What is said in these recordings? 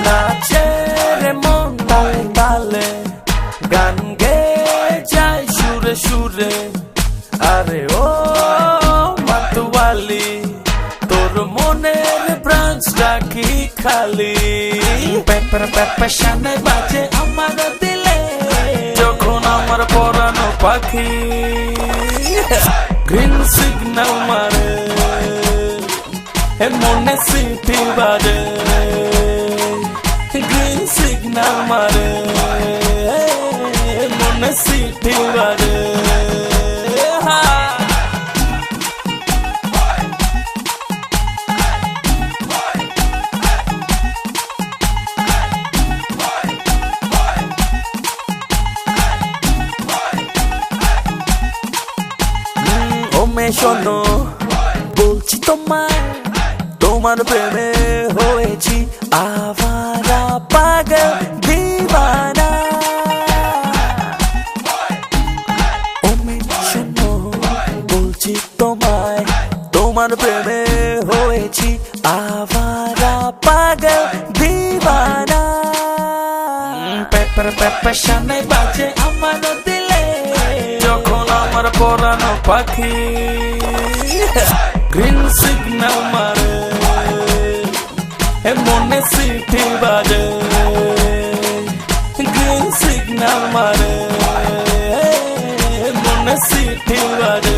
নাচে রে মন তালে তালে, গান গেয়ে যায় সুরে সুরে। আরে ও মাতোয়ালি, তোর মনের ব্রাঞ্চটা কি খালি? পেপার পেপার শানে বাজে আমার দিলে, যখন আমার পরানো পাখি গ্রিন সিগন্যাল মারে, মনে সিটি বাজে। গ্রিন সিগন্যাল মারে, মনে সিটি বাজে। ও মে শোনো, বলছি তোমায়, তোমার প্রেমে হয়েছি আভারা পাগল দিবানা। ও মে শোনো, বলছি তোমায়, তোমার প্রেমে হয়েছি আভারা পাগল দিবানা। পেপার পেপার শানে বাজে আমার দিলে, যখন আমার পরানো পাখি গ্রিন সিগন্যাল মারে, মনে সিটি বাজে। গ্রিন সিগন্যাল মারে, মনে সিটি বাজে।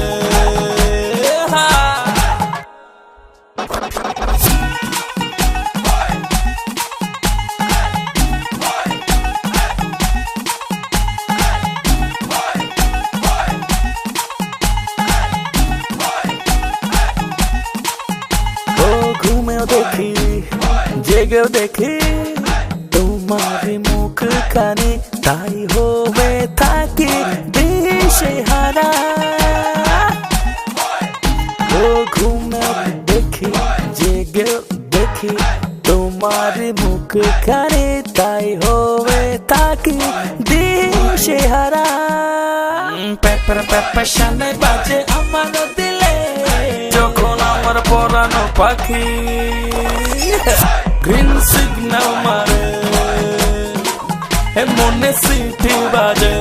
ঘুমেও দেখি, জেগেও দেখি তোমার মুখ খানি, তাই হবে থাকি দিশেহারা। ও ঘুমেও দেখি, জেগেও দেখি তোমার মুখ খানি, তাই হবে থাকি দিশেহারা। পেপার পেপার শানে বাজে আমার দিলে, যখন আমার পরানো পাখি গ্রিন সিগন্যাল মারে, মনে সিটি বাজে।